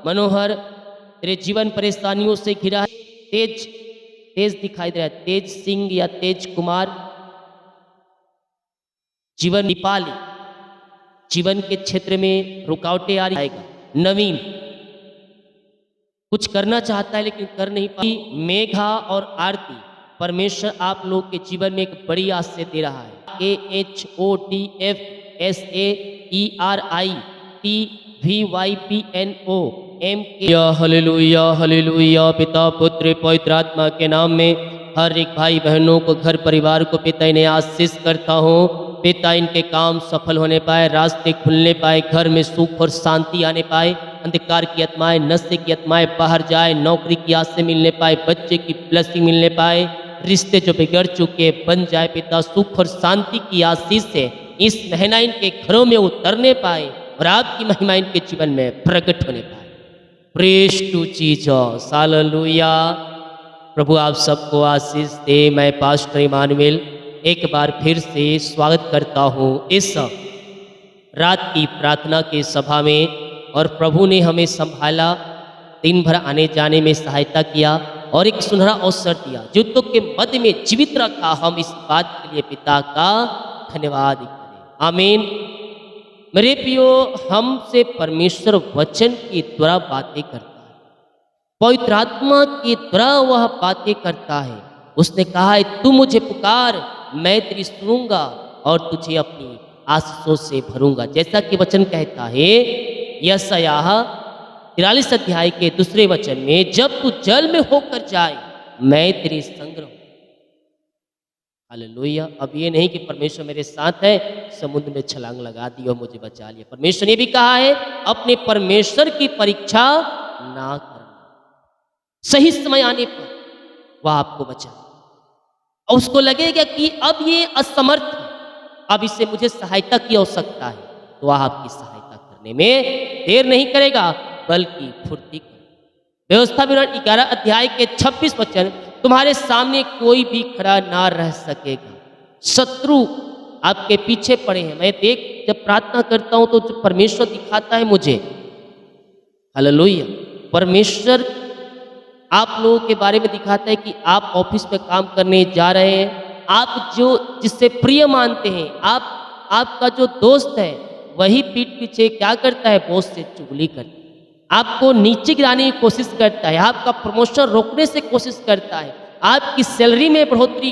मनोहर, तेरे जीवन परेशानियों से घिरा है। तेज तेज दिखाई दे रहा है, तेज सिंह या तेज कुमार। जीवन नेपाली, जीवन के क्षेत्र में रुकावटें आ रही आएगा। नवीन कुछ करना चाहता है लेकिन कर नहीं पाती। मेघा और आरती, परमेश्वर आप लोग के जीवन में एक बड़ी आशीष दे रहा है। AHOTFSAERITVYPNO hallelujah hallelujah. पिता पुत्र पवित्र आत्मा के नाम में हर एक भाई बहनों को, घर परिवार को पिता इन्हें आशीष करता हूँ। पिता इनके काम सफल होने पाए, रास्ते खुलने पाए, घर में सुख और शांति आने पाए, अंधकार की आत्माएं, नशे की आत्माएं बाहर जाए, नौकरी की आस से मिलने पाए, बच्चे की ब्लेसिंग मिलने पाए, रिश्ते जो बिगड़ चुके बन जाए। पिता सुख और शांति की आशीष से इस महीना इनके घरों में उतरने पाए और आपकी महिमा इनके जीवन में प्रकट होने पाए। Praise to Jesus, hallelujah. प्रभु आप सबको आशीष दे। मैं पास्टर इमानुएल एक बार फिर से स्वागत करता हूँ इस रात की प्रार्थना के सभा में। और प्रभु ने हमें संभाला, दिन भर आने जाने में सहायता किया और एक सुनहरा अवसर दिया, युद्धों के मध्य में जीवित रखा। हम इस बात के लिए पिता का धन्यवाद करें। आमीन। मेरे प्रियो, हमसे परमेश्वर वचन के द्वारा बातें करता है, पवित्र आत्मा के द्वारा वह बातें करता है। उसने कहा है, तू मुझे पुकार, मैं तेरी सुनूंगा और तुझे अपनी आशीषों से भरूंगा। जैसा कि वचन कहता है यशायाह 43 अध्याय के 2 वचन में, जब तू जल में होकर जाए मैं तेरे संग रहूं। हालेलुया। अब ये नहीं कि परमेश्वर मेरे साथ है, समुद्र में छलांग लगा दी और मुझे बचा लिया। परमेश्वर ने भी कहा है, अपने परमेश्वर की परीक्षा ना करना, सही समय आने पर वह आपको बचा। और उसको लगेगा कि अब ये असमर्थ है, अब इससे मुझे सहायता की आवश्यकता है, तो वह आपकी सहायता करने में देर नहीं करेगा बल्कि फुर्ती करेगा। व्यवस्था विवरण 11 अध्याय के 26 वचन, तुम्हारे सामने कोई भी खड़ा ना रह सकेगा, शत्रु आपके पीछे पड़े हैं। मैं जब प्रार्थना करता हूं तो जब परमेश्वर दिखाता है मुझे, हालेलुया, परमेश्वर आप लोगों के बारे में दिखाता है कि आप ऑफिस में काम करने जा रहे हैं, आप जो जिससे प्रिय मानते हैं, आपका जो दोस्त है वही पीठ पीछे क्या करता है, बॉस से चुगली करता है, आपको नीचे गिराने की कोशिश करता है, आपका प्रमोशन रोकने से कोशिश करता है, आपकी सैलरी में बढ़ोतरी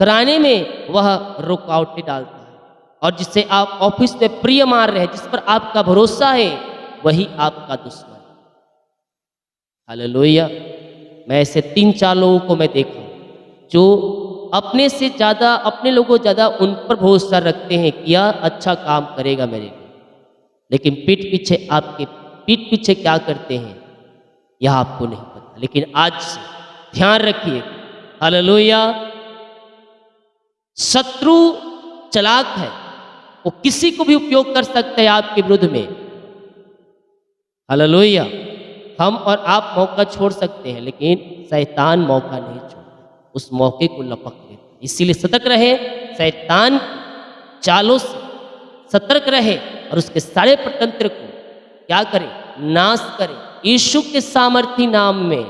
कराने में वह रुकावटें डालता है। और जिससे आप ऑफिस में प्रिय मान रहे हैं, जिस पर आपका भरोसा है, वही आपका दुश्मन। हालेलुया। मैं ऐसे 3-4 लोगों को मैं देखा जो अपने से ज़्यादा, अपने लोगों ज़्यादा उन पर भरोसा रखते हैं कि यह अच्छा काम करेगा मेरे लिए, लेकिन पीठ पीछे क्या करते हैं यह आपको नहीं पता। लेकिन आज से ध्यान रखिए, हालेलुया, शत्रु चालाक है, वो किसी को भी उपयोग कर सकता है आपके विरुद्ध में। हालेलुया। हम और आप मौका छोड़ सकते हैं, लेकिन शैतान मौका नहीं छोड़ता, उस मौके को लपक लेता है। इसीलिए सतर्क रहे, शैतान चालों से सतर्क रहे और उसके सारे प्रतंत्र को क्या करें, नाश करें, यीशु के सामर्थी नाम में।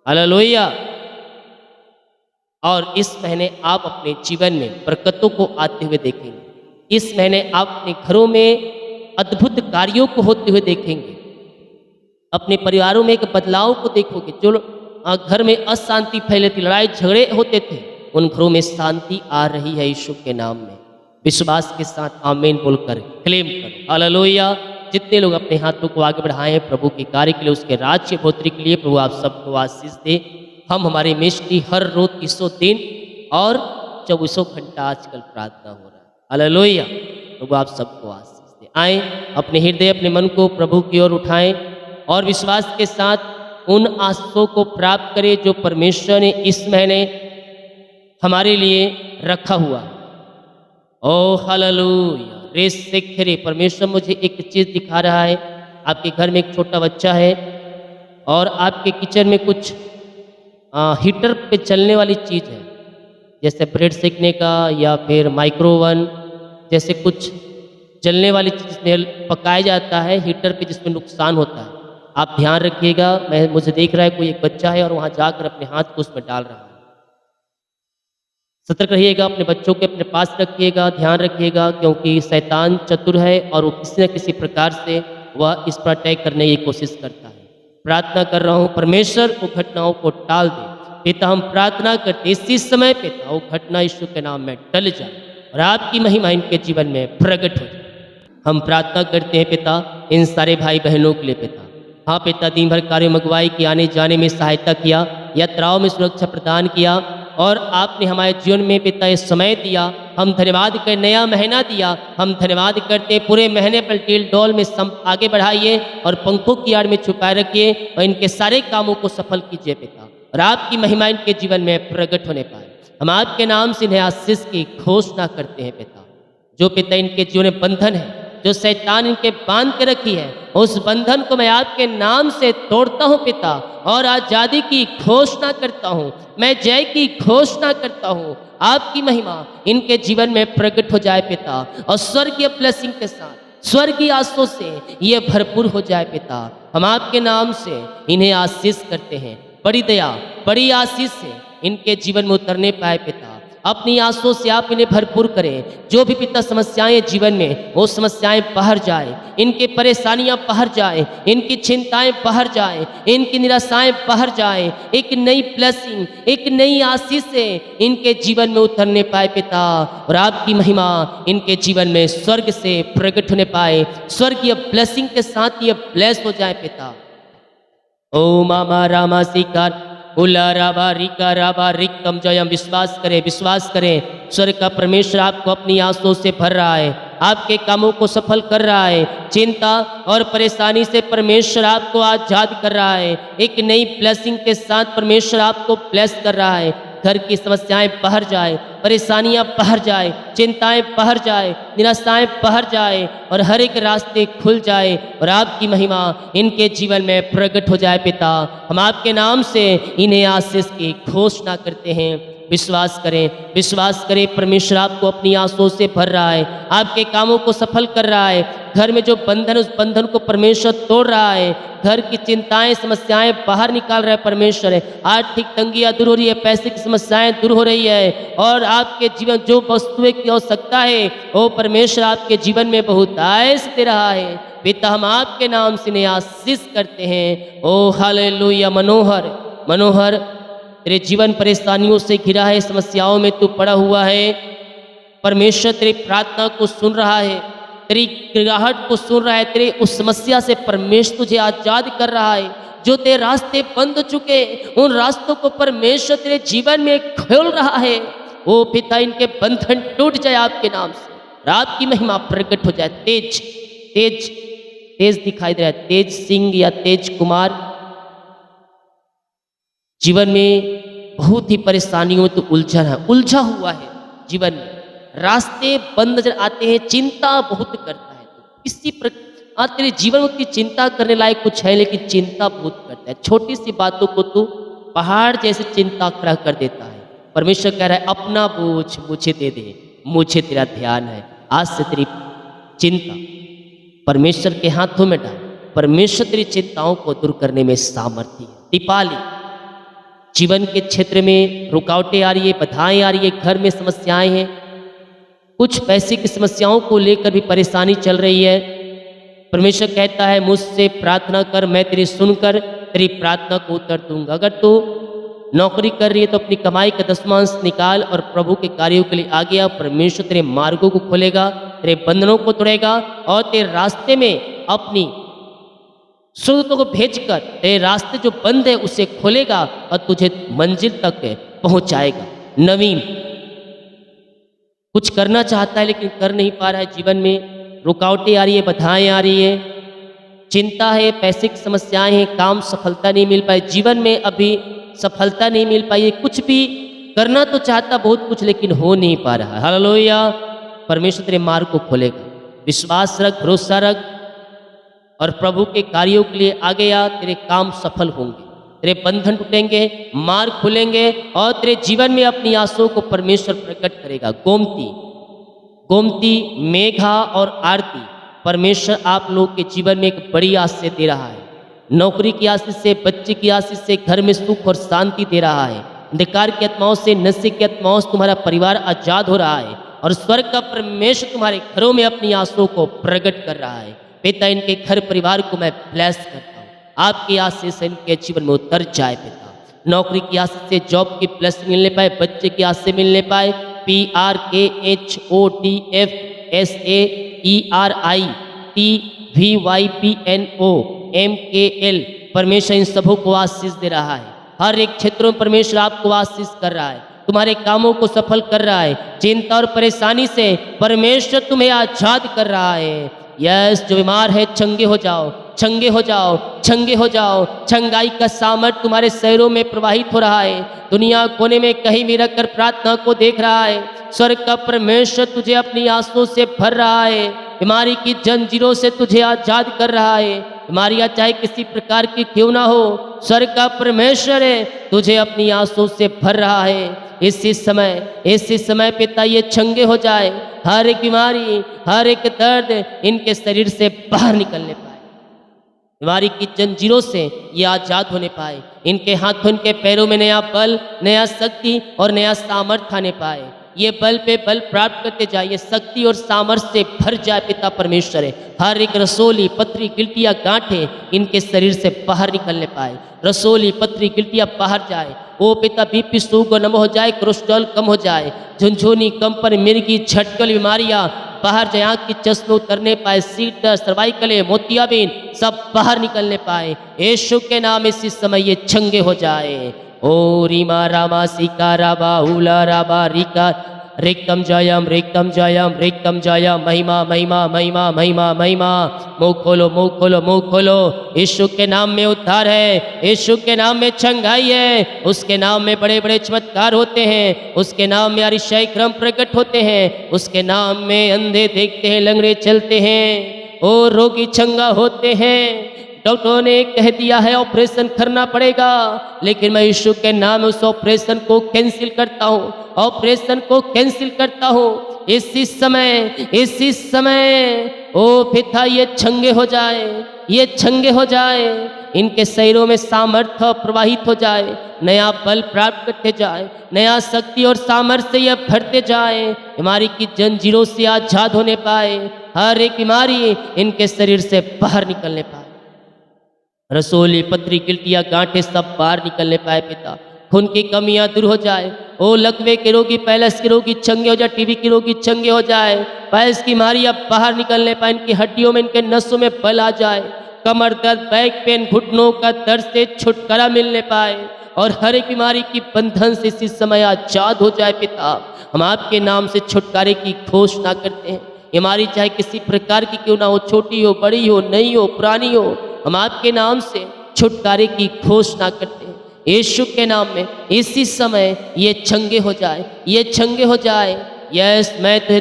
हालेलुया। और इस महीने आप अपने जीवन में बरकतों को आते हुए देखेंगे। इस महीने आप अपने घरों में अद्भुत कार्यों को होते हुए देखेंगे, अपने परिवारों में एक बदलाव को देखोगे। जो घर में अशांति फैले थी, लड़ाई झगड़े होते थे, उन घरों में शांति आ रही है यीशु के नाम में। विश्वास के साथ आमीन बोलकर क्लेम करो। हालेलुया। जितने लोग अपने हाथों को आगे बढ़ाए हैं प्रभु के कार्य के लिए, उसके राज्य की बढ़ोतरी के लिए, प्रभु आप सबको आशीष दे। हम हमारे मिनिस्ट्री हर रोज 300 दिन और 24 घंटा आजकल प्रार्थना हो रहा है। हालेलुया। प्रभु आप सबको आशीष दे। आए अपने हृदय, अपने मन को प्रभु की ओर उठाएं और विश्वास के साथ उन आशीषों को प्राप्त करें जो परमेश्वर ने इस महीने हमारे लिए रखा हुआ। ओ हालेलुया। रेस से परमेश्वर मुझे एक चीज़ दिखा रहा है। आपके घर में एक छोटा बच्चा है और आपके किचन में कुछ हीटर पे चलने वाली चीज़ है, जैसे ब्रेड सेकने का या फिर माइक्रोवन, जैसे कुछ जलने वाली चीज़ जिसमें पकाया जाता है हीटर पे, जिसमें नुकसान होता है। आप ध्यान रखिएगा, मुझे देख रहा है कोई एक बच्चा है और वहाँ जाकर अपने हाथ को उसमें डाल रहा है। सतर्क रहिएगा, अपने बच्चों के अपने पास रखिएगा, ध्यान रखिएगा, क्योंकि शैतान चतुर है और वो किसी न किसी प्रकार से वह इस पर अटैक करने की कोशिश करता है। प्रार्थना कर रहा हूँ परमेश्वर वो घटनाओं को टाल दे। पिता हम प्रार्थना करते इसी समय पिता वो घटना यीशु के नाम में टल जाए और आपकी महिमा इनके जीवन में प्रकट हो जाए। हम प्रार्थना करते हैं पिता इन सारे भाई बहनों के लिए पिता। हाँ पिता, दिन भर कार्य मगवाई की आने जाने में सहायता किया, यात्राओं में सुरक्षा प्रदान किया और आपने हमारे जीवन में पिता ये समय दिया। हम धन्यवाद कर, नया महीना दिया, हम धन्यवाद करते हैं। पूरे महीने पर टील डोल में आगे बढ़ाइए और पंखों की आड़ में छुपाए रखिए और इनके सारे कामों को सफल कीजिए पिता, और आपकी महिमा इनके जीवन में प्रकट होने पाए। हम आपके नाम से इन्हें आशीष की घोषणा करते हैं पिता। जो पिता इनके जीवन में बंधन है, जो शैतान इनके बांध के रखी है, उस बंधन को मैं आपके नाम से तोड़ता हूँ पिता, और आजादी की घोषणा करता हूँ, मैं जय की घोषणा करता हूँ। आपकी महिमा इनके जीवन में प्रकट हो जाए पिता, और स्वर्गीय ब्लेसिंग के साथ, स्वर्गीय आशीषों से ये भरपूर हो जाए पिता। हम आपके नाम से इन्हें आशीष करते हैं। बड़ी दया, बड़ी आशीष से इनके जीवन में उतरने पाए पिता। अपनी आंसुओं से आप इन्हें भरपूर करें। जो भी पिता समस्याएं जीवन में, वो समस्याएं बाहर जाए, इनकी परेशानियां बाहर जाए, इनकी चिंताएं बाहर जाए, इनकी निराशाएं बाहर जाए। एक नई ब्लेसिंग, एक नई आशीष से इनके जीवन में उतरने पाए पिता, और आपकी महिमा इनके जीवन में स्वर्ग से प्रकट होने पाए। स्वर्गीय ब्लेसिंग के साथ ये ब्लेस हो जाए पिता। ओ मामा रामा सिकार उला राबा रिका राबा रिक्तम जयम। विश्वास करें, विश्वास करें, स्वर्ग का परमेश्वर आपको अपनी आंसुओं से भर रहा है, आपके कामों को सफल कर रहा है। चिंता और परेशानी से परमेश्वर आपको आजाद कर रहा है। एक नई ब्लेसिंग के साथ परमेश्वर आपको ब्लेस कर रहा है। घर की समस्याएं बाहर जाए, परेशानियां बाहर जाए, चिंताएं बाहर जाए, निराशाएं बाहर जाए, और हर एक रास्ते खुल जाए, और आपकी महिमा इनके जीवन में प्रकट हो जाए पिता। हम आपके नाम से इन्हें आशीष की घोषणा करते हैं। विश्वास करें, विश्वास करें, परमेश्वर आपको अपनी आंसुओं से भर रहा है, आपके कामों को सफल कर रहा है। घर में जो बंधन, उस बंधन को परमेश्वर तोड़ रहा है। घर की चिंताएं, समस्याएं बाहर निकाल रहा है परमेश्वर। आर्थिक तंगियां दूर हो रही है, पैसे की समस्याएं दूर हो रही है, और आपके जीवन जो वस्तुएं की आवश्यकता है वो परमेश्वर आपके जीवन में बहुत आयस दे रहा है। पिता हम आपके नाम से इन्हें आशीष करते हैं। ओ हालेलुया। मनोहर, मनोहर, तेरे जीवन परेशानियों से घिरा है, समस्याओं में तू पड़ा हुआ है। परमेश्वर तेरी प्रार्थना को सुन रहा है, तेरी गिड़ाहट को सुन रहा है। तेरी उस समस्या से परमेश्वर तुझे आजाद कर रहा है। जो तेरे रास्ते बंद हो चुके, उन रास्तों को परमेश्वर तेरे जीवन में खोल रहा है। ओ पिता, इनके बंधन टूट जाए आपके नाम से, और आपकी महिमा प्रकट हो जाए। तेज, तेज, तेज दिखाई दे रहा है, तेज सिंह या तेज कुमार। जीवन में बहुत ही परेशानियों में तो उलझन है, उलझा हुआ है जीवन में, रास्ते बंद नजर आते हैं, चिंता बहुत करता है। तो इसी प्रकार तेरे जीवन में उतनी चिंता करने लायक कुछ है, लेकिन चिंता बहुत करता है। छोटी सी बातों को तू पहाड़ जैसे चिंता खड़ा कर देता है। परमेश्वर कह रहा है अपना बोझ मुझे दे दे, मुझे तेरा ध्यान है। आज से तेरी चिंता परमेश्वर के हाथों में डाल। परमेश्वर तेरी चिंताओं को दूर करने में सामर्थ्य है। दीपाली, जीवन के क्षेत्र में रुकावटें आ रही है, बाधाएं आ रही है, घर में समस्याएं हैं, कुछ पैसे की समस्याओं को लेकर भी परेशानी चल रही है। परमेश्वर कहता है मुझसे प्रार्थना कर, मैं तेरी सुनकर तेरी प्रार्थना को उत्तर दूंगा। अगर तू नौकरी कर रही है तो अपनी कमाई का दसवांश निकाल और प्रभु के कार्यों के लिए आगे आ। परमेश्वर तेरे मार्गों को खोलेगा, तेरे बंधनों को तोड़ेगा, और तेरे रास्ते में अपनी स्रोतों को भेजकर तेरे रास्ते जो बंद है उसे खोलेगा और तुझे मंजिल तक पहुंचाएगा। नवीन कुछ करना चाहता है लेकिन कर नहीं पा रहा है, जीवन में रुकावटें आ रही है, बाधाएं आ रही है, चिंता है, पैसे की समस्याएं हैं, काम सफलता नहीं मिल पाई, जीवन में अभी सफलता नहीं मिल पाई है, कुछ भी करना तो चाहता बहुत कुछ लेकिन हो नहीं पा रहा है। हालेलुया। परमेश्वर तेरे मार्ग को खोलेगा। विश्वास रख, भरोसा रख, और प्रभु के कार्यों के लिए आगे आ। तेरे काम सफल होंगे, तेरे बंधन टूटेंगे, मार्ग खुलेंगे, और तेरे जीवन में अपनी आशाओं को परमेश्वर प्रकट करेगा। गोमती, गोमती, मेघा और आरती, परमेश्वर आप लोग के जीवन में एक बड़ी आशीष दे रहा है। नौकरी की आशीष से, बच्चे की आशीष से घर में सुख और शांति दे रहा है। अंधकार की आत्माओं से, नशे की आत्माओं से तुम्हारा परिवार आजाद हो रहा है और स्वर्ग का परमेश्वर तुम्हारे घरों में अपनी आंसुओं को प्रकट कर रहा है। पिता, इनके घर परिवार को मैं ब्लेस करता हूँ, आपकी आशीष इनके जीवन में उतर जाए। पिता, नौकरी की आशीष से, जॉब की प्लस मिलने पाए, बच्चे की आशीष से मिलने पाए। PRKHOTFSAERITVYPNOMKL परमेश्वर इन सबों को आशीष दे रहा है। हर एक क्षेत्रों में परमेश्वर आपको आशीष कर रहा है, तुम्हारे कामों को सफल कर रहा है। चिंता और परेशानी से परमेश्वर तुम्हें आजाद कर रहा है। यस, जो बीमार है चंगे हो जाओ, चंगे हो जाओ, चंगे हो जाओ। चंगाई का सामर्थ तुम्हारे शरीरों में प्रवाहित हो रहा है। दुनिया कोने में कहीं भी रखकर प्रार्थना को देख रहा है। स्वर्ग का परमेश्वर तुझे अपनी आंसुओं से भर रहा है, बीमारी की जंजीरों से तुझे आजाद कर रहा है। बीमारियां चाहे किसी प्रकार की क्यों ना हो, स्वर्ग का परमेश्वर है तुझे अपनी आंसुओं से भर रहा है। इसी समय पिता ये चंगे हो जाए, हर एक बीमारी, हर एक दर्द इनके शरीर से बाहर निकलने पाए, बीमारी की जंजीरों से ये आजाद होने पाए। इनके हाथों, इनके पैरों में नया बल, नया शक्ति और नया सामर्थ्य आने पाए। ये बल पे बल प्राप्त करते जाए, ये शक्ति और सामर्थ्य से भर जाए। पिता परमेश्वर है, हर एक रसोली, पथरी, गिल्टियाँ, गांठें इनके शरीर से बाहर निकलने पाए। रसोली, पथरी, गिल्टियाँ बाहर जाए। ओ पिता, बीपी, शुगर नम हो जाए, कोलेस्ट्रॉल कम हो जाए, झुनझुनी, कंपन, मिर्गी, झटकल बीमारियाँ बाहर जाए। आँख की चश्मे उतरने पाए, सीटर, सर्वाइकल, मोतियाबिंद सब बाहर निकलने पाए। यीशु के नाम इसी समय ये चंगे हो जाए। ओ रीमा रामा सिका राबा उला राबा रिका रिक्तम जयम, रिक्तम जयम, रिक्तम जयम। महिमा, महिमा, महिमा, महिमा, महिमा। मुंह खोलो, मुंह खोलो, मुंह खोलो। यीशु के नाम में उद्धार है, यीशु के नाम में चंगाई है, उसके नाम में बड़े बड़े चमत्कार होते हैं, उसके नाम में अतिशय क्रम प्रकट होते हैं, उसके नाम में अंधे देखते हैं, लंगड़े चलते हैं और रोगी चंगा होते हैं। डॉक्टरों ने कह दिया है ऑपरेशन करना पड़ेगा, लेकिन मैं यीशु के नाम उस ऑपरेशन को कैंसिल करता हूँ, ऑपरेशन को कैंसिल करता हूँ। इसी समय ओ पिता, ये चंगे हो जाए, ये चंगे हो जाए। इनके शरीरों में सामर्थ्य प्रवाहित हो जाए, नया बल प्राप्त करते जाए, नया शक्ति और सामर्थ्य ये भरते जाए। बीमारी की जंजीरों से आजाद होने पाए, हर एक बीमारी इनके शरीर से बाहर निकलने पाए। रसोली, पथरी, गिल्टियाँ, गांठें सब बाहर निकलने पाए। पिता, खून की कमियां दूर हो जाए। ओ लकवे के रोगी, पैलस के रोगी चंगे हो जाए, टीबी के रोगी चंगे हो जाए। पैस की बीमारियां बाहर निकलने पाए, इनकी हड्डियों में, इनके नसों में बल आ जाए। कमर दर्द, बैक पेन, घुटनों का दर्द से छुटकारा मिलने पाए और हर एक बीमारी की बंधन से इसी समय आजाद हो जाए। पिता, हम आपके नाम से छुटकारे की घोषणा करते हैं। बीमारी चाहे किसी प्रकार की क्यों ना हो, छोटी हो, बड़ी हो, नई हो, पुरानी हो, हम आपके नाम से छुटकारे की घोषणा करते हैं। यीशु के नाम में इसी समय ये चंगे हो जाए, ये चंगे हो जाए। यस, मैं तुझे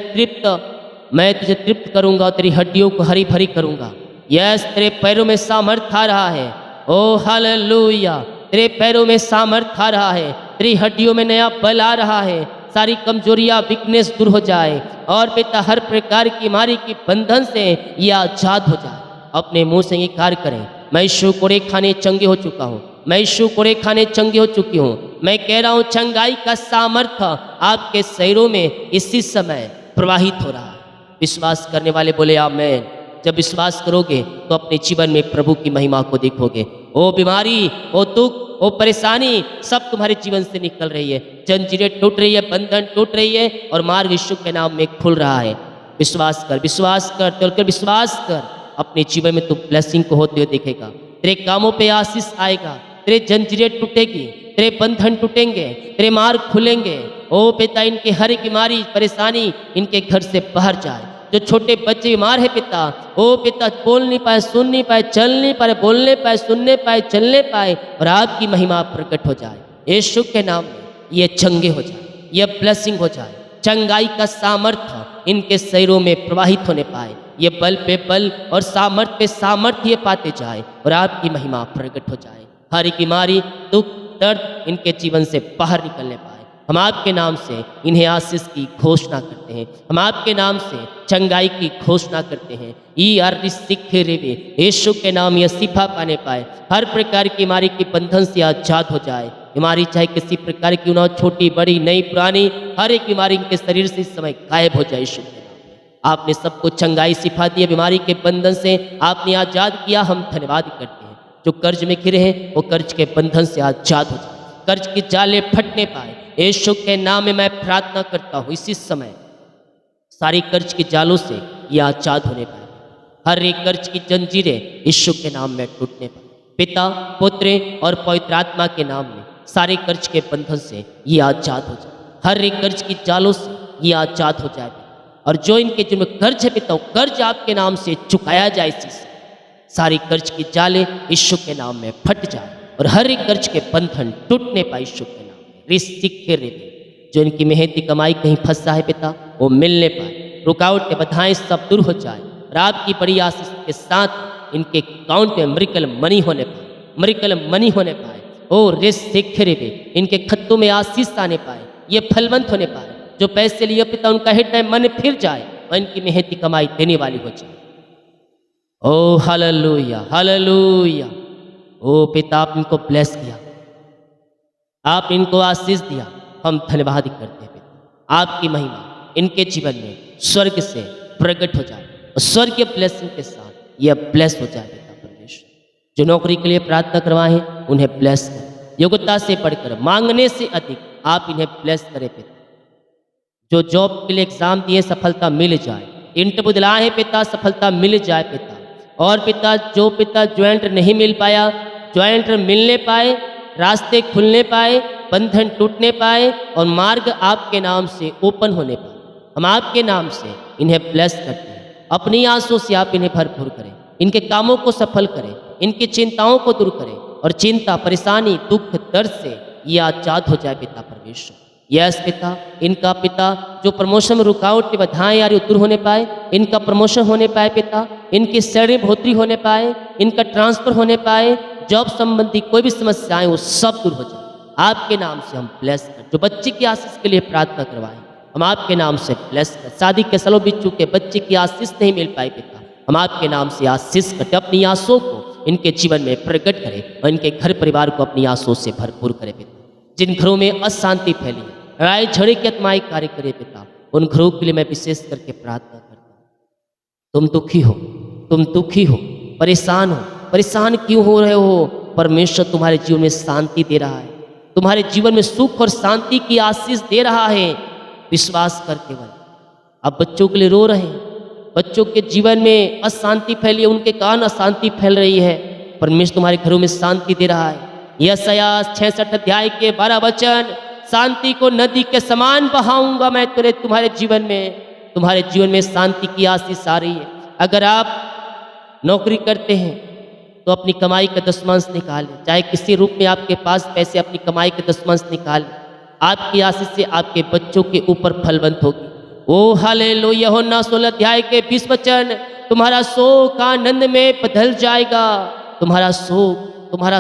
तृप्त करूंगा, तेरी हड्डियों को हरी भरी करूंगा। यस, तेरे पैरों में सामर्थ आ रहा है। ओ हालेलुया, तेरे पैरों में सामर्थ आ रहा है, तेरी हड्डियों में नया बल आ रहा है। सारी कमजोरियां, वीकनेस दूर हो जाए और पिता, हर प्रकार की बीमारी की बंधन से ये आजाद हो जाए। अपने मुंह से इंकार करें, मैं यीशु कोड़े खाने चंगे हो चुका हूँ, मैं यीशु कोड़े खाने चंगे हो चुकी हूँ। मैं कह रहा हूँ चंगाई का सामर्थ्य आपके शरीरों में इसी समय प्रवाहित हो रहा है। विश्वास करने वाले बोले आमेन। जब विश्वास करोगे तो अपने जीवन में प्रभु की महिमा को देखोगे। ओ बीमारी, ओ दुख, ओ परेशानी सब तुम्हारे जीवन से निकल रही है, जंजीरें टूट रही है, बंधन टूट रही है और मार्ग यीशु के नाम में खुल रहा है। विश्वास कर, विश्वास कर, तोड़कर विश्वास कर। अपने जीवन में तू ब्लेसिंग को होते हुए देखेगा। तेरे कामों पे आशीष आएगा, तेरे जंजीरें टूटेगी, तेरे बंधन टूटेंगे, तेरे मार्ग खुलेंगे। ओ पिता, इनकी हर एक बीमारी, परेशानी इनके घर से बाहर जाए। जो छोटे बच्चे बीमार है पिता, ओ पिता, बोल नहीं पाए, सुन नहीं पाए, चल नहीं पाए, बोलने पाए, सुनने पाए, चलने पाए और आपकी महिमा प्रकट हो जाए। यीशु के नाम में ये चंगे हो जाए, ये ब्लेसिंग हो जाए। चंगाई का सामर्थ्य इनके शरीरों में प्रवाहित होने पाए। ये बल पे बल और सामर्थ्य पे सामर्थ्य पाते जाए और आपकी महिमा प्रकट हो जाए। हर एक बीमारी, दुख, दर्द इनके जीवन से बाहर निकलने पाए। हम आपके नाम से इन्हें आशीष की घोषणा करते हैं। हम आपके नाम से चंगाई की घोषणा करते हैं। यीशु के नाम यह शिफा पाने पाए, हर प्रकार की बीमारी के बंधन से आजाद हो जाए। बीमारी चाहे किसी प्रकार की ना, छोटी बड़ी नई पुरानी, हर एक बीमारी इनके शरीर से इस समय गायब हो जाए। यीशु के नाम में आपने सबको चंगाई शिफा दी, बीमारी के बंधन से आपने आजाद किया। हम धन्यवाद करते हैं। जो कर्ज में घिरे हैं वो कर्ज के बंधन से आजाद हो जाए, कर्ज की जाले फटने पाए। यीशु के नाम में मैं प्रार्थना करता हूँ, इसी समय सारी कर्ज के जालों से ये आजाद होने पाए। हर एक कर्ज की जंजीरें यीशु के नाम में टूटने पाए। पिता, पुत्र और पवित्र आत्मा के नाम में सारे कर्ज के बंधन से ये आजाद हो जाए। हर एक कर्ज की जालों से ये आजाद हो जाए। और जो इनके जिनमें कर्ज है पिता, कर्ज आपके नाम से चुकाया जाए। इसी से सारी कर्ज की जाले यीशु के नाम में फट जाए और हर एक कर्ज के बंधन टूटने पाए यीशु के नाम में। रिस्तिक जो इनकी मेहनती कमाई कहीं फंसा है पिता, वो मिलने पाए। रुकावटें बाधाएं सब दूर हो जाए और आपकी बड़ी आशीष के साथ इनके अकाउंट में मिरेकल मनी होने पाए, मिरेकल मनी होने पाए। ओ रिस्तिक इनके खत्तों में आशीष आने पाए, ये फलवंत होने पाए। जो पैसे लिए पिता उनका हृदय मन फिर जाए और इनकी मेहनती कमाई देने वाली हो जाए। ओ हालेलुया, हालेलुया। ओ पिता आप इनको ब्लेस किया, आप इनको आशीष दिया। हम धन्यवाद करते हैं पिता। आपकी महिमा इनके जीवन में स्वर्ग से प्रकट हो जाए और स्वर्गीय ब्लेसिंग के साथ यह ब्लेस हो जाए पिता परमेश्वर। जो नौकरी के लिए प्रार्थना करवाए हैं उन्हें ब्लेस करें, योग्यता से बढ़कर मांगने से अधिक आप इन्हें ब्लेस करें पिता। जो जॉब के लिए एग्जाम दिए सफलता मिल जाए, इंटरव्यू दिलाए हैं पिता, सफलता मिल जाए पिता। और पिता जो पिता ज्वाइंट नहीं मिल पाया, ज्वाइंट मिलने पाए, रास्ते खुलने पाए, बंधन टूटने पाए और मार्ग आपके नाम से ओपन होने पाए। हम आपके नाम से इन्हें ब्लेस करते हैं। अपनी आंसू से आप इन्हें भरपूर करें, इनके कामों को सफल करें, इनकी चिंताओं को दूर करें और चिंता, परेशानी, दुख, दर्द से ये आजाद हो जाए पिता परमेश्वर। यस पिता, इनका पिता जो प्रमोशन में रुकावट की बाधाएं आ रही दूर होने पाए, इनका प्रमोशन होने पाए पिता, इनकी सैलरी बढ़ोतरी होने पाए, इनका ट्रांसफर होने पाए, जॉब संबंधी कोई भी समस्याएं वो सब दूर हो जाए। आपके नाम से हम ब्लेस कर। जो बच्चे की आशीष के लिए प्रार्थना करवाएं, हम आपके नाम से ब्लेस कर। शादी के सालों बीत चुके बच्चे की आशीष नहीं मिल पाई पिता, हम आपके नाम से आशीष करते। अपनी आंसुओं को इनके जीवन में प्रकट करें और इनके घर परिवार को अपनी आंसुओं से भरपूर करें पिता। जिन घरों में अशांति फैली, लड़ाई झगड़े की आत्माएं कार्य करे पिता, उन घरों के लिए मैं विशेष करके प्रार्थना करता हूँ। तुम दुखी हो, तुम दुखी हो, परेशान हो, परेशान क्यों हो रहे हो? परमेश्वर तुम्हारे जीवन में शांति दे रहा है, तुम्हारे जीवन में सुख और शांति की आशीष दे रहा है। विश्वास कर केवल। आप बच्चों के लिए रो रहे हैं, बच्चों के जीवन में अशांति फैली है, उनके कारण अशांति फैल रही है। परमेश्वर तुम्हारे घरों में शांति दे रहा है। यशायाह 66 अध्याय के 12 वचन, शांति को नदी के समान बहाऊंगा मैं तुम्हारे जीवन में। तुम्हारे जीवन में शांति की आशीष आ रही है। अगर आप नौकरी करते हैं तो अपनी कमाई का दशमांश निकालें, चाहे किसी रूप में आपके पास पैसे, अपनी कमाई के दशमांश निकालें। आपकी आशीष से आपके बच्चों के ऊपर फलवंत होगी। ओ हालेलुया। यूहन्ना 16 अध्याय के 20 वचन, तुम्हारा शोक आनंद में बदल जाएगा। तुम्हारा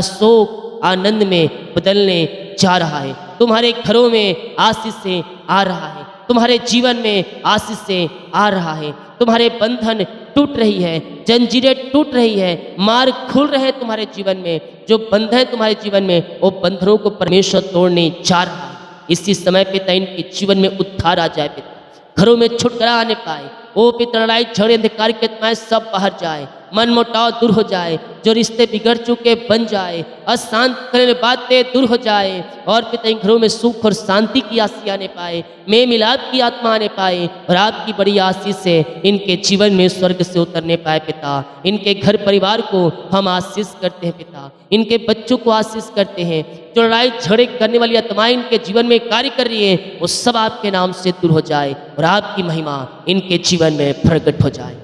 शोक आनंद में बदलने जा रहा है। तुम्हारे घरों में आशीष से आ रहा है, तुम्हारे जीवन में आशीष से आ रहा है। तुम्हारे बंधन टूट रही है, जंजीरें टूट रही है, मार्ग खुल रहे हैं तुम्हारे जीवन में। जो बंधन है तुम्हारे जीवन में, वो बंधनों को परमेश्वर तोड़ने जा रहा है। इसी समय पिता इनके जीवन में उद्धार आ जाए पिता, घरों में छुटकारा आने पाए। ओ पिता, लड़ाई झगड़े अंधकार के आत्माएं सब बाहर जाए, मन मुटाव दूर हो जाए, जो रिश्ते बिगड़ चुके बन जाए, अशांत करने बातें दूर हो जाए और पिता इन घरों में सुख और शांति की आशीष आने पाए, मेल मिलाप की आत्मा आने पाए और आपकी बड़ी आशीष से इनके जीवन में स्वर्ग से उतरने पाए पिता। इनके घर परिवार को हम आशीष करते हैं पिता, इनके बच्चों को आशीष करते हैं। जो लड़ाई झगड़े करने वाली आत्माएं इनके जीवन में कार्य कर रही है, वो सब आपके नाम से दूर हो जाए और आपकी महिमा इनके जीवन में प्रकट हो जाए।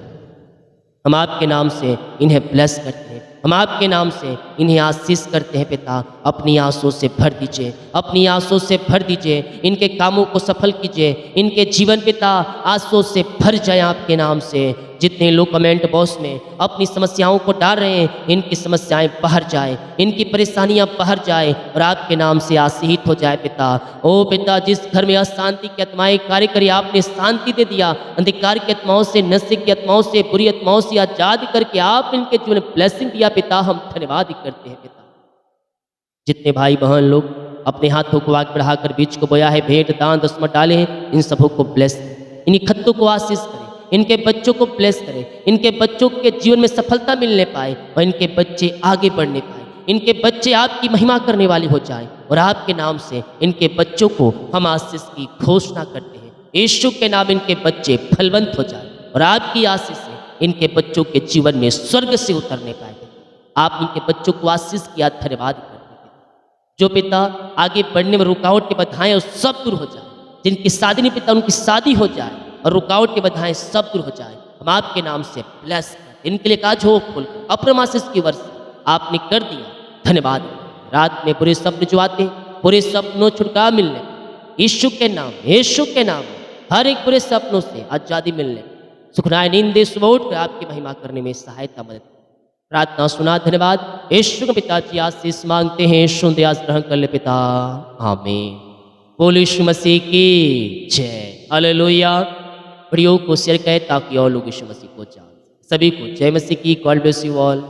हम आपके नाम से इन्हें ब्लेस करते हैं, हम आपके नाम से इन्हें आशीष करते हैं पिता। अपनी आंसुओं से भर दीजिए, अपनी आंसुओं से भर दीजिए, इनके कामों को सफल कीजिए। इनके जीवन पिता आंसुओं से भर जाए आपके नाम से। जितने लोग कमेंट बॉक्स में अपनी समस्याओं को डाल रहे हैं, इनकी समस्याएं बाहर जाए, इनकी परेशानियां बाहर जाए और आपके नाम से आशीषित हो जाए पिता। ओ पिता, जिस घर में अशांति की आत्माएं कार्य करी, आपने शांति दे दिया। अंधकार की आत्माओं से, नशे की आत्माओं से, बुरी आत्माओं से आजाद करके आप इनके जीवन में ब्लेसिंग दिया पिता। हम धन्यवाद ही करते हैं पिता। जितने भाई बहन लोग अपने हाथों को आगे बढ़ाकर बीज को बोया है, भेंट दान दसमत डाले हैं, इन सबों को ब्लेस करें, इन्हीं खत्तों को आशीष करें, इनके बच्चों को ब्लेस करें, इनके बच्चों के जीवन में सफलता मिलने पाए और इनके बच्चे आगे बढ़ने पाए, इनके बच्चे आपकी महिमा करने वाले हो जाए और आपके नाम से इनके बच्चों को हम आशीष की घोषणा करते हैं। यीशु के नाम इनके बच्चे फलवंत हो जाए और आपकी आशीष से इनके बच्चों के जीवन में स्वर्ग से उतरने पाए। आप इनके बच्चों को आशीष किया, धन्यवाद करते हैं। जो पिता आगे बढ़ने में रुकावट की बाधाएं और सब दूर हो जाए, जिनकी शादी नहीं पिता उनकी शादी हो जाए और रुकावट की बाधाएं सब दूर हो जाए। हम आपके नाम से ब्लेस करते, इनके लिए काज हो खोल अपरम आशीष की वर्षा आपने कर दिया, धन्यवाद। रात में बुरे सपने जो आते, बुरे सपनों छुटकारा मिलने, यीशु के नाम, यीशु के नाम हर एक बुरे सपनों से आजादी मिलने, सुखनाय नींद सुबह उठकर आपकी महिमा करने में सहायता मदद। प्रार्थना सुना, धन्यवाद। यीशु के पिताजी आशीष मांगते हैं, यीशु दयास ग्रहण कर ले पिता, आमीन। बोलो यीशु मसीह की जय, हालेलुया। वीडियो को शेयर करें ताकि और लोग यीशु मसीह को जान। सभी को जय मसीह की, गॉड ब्लेस यू ऑल।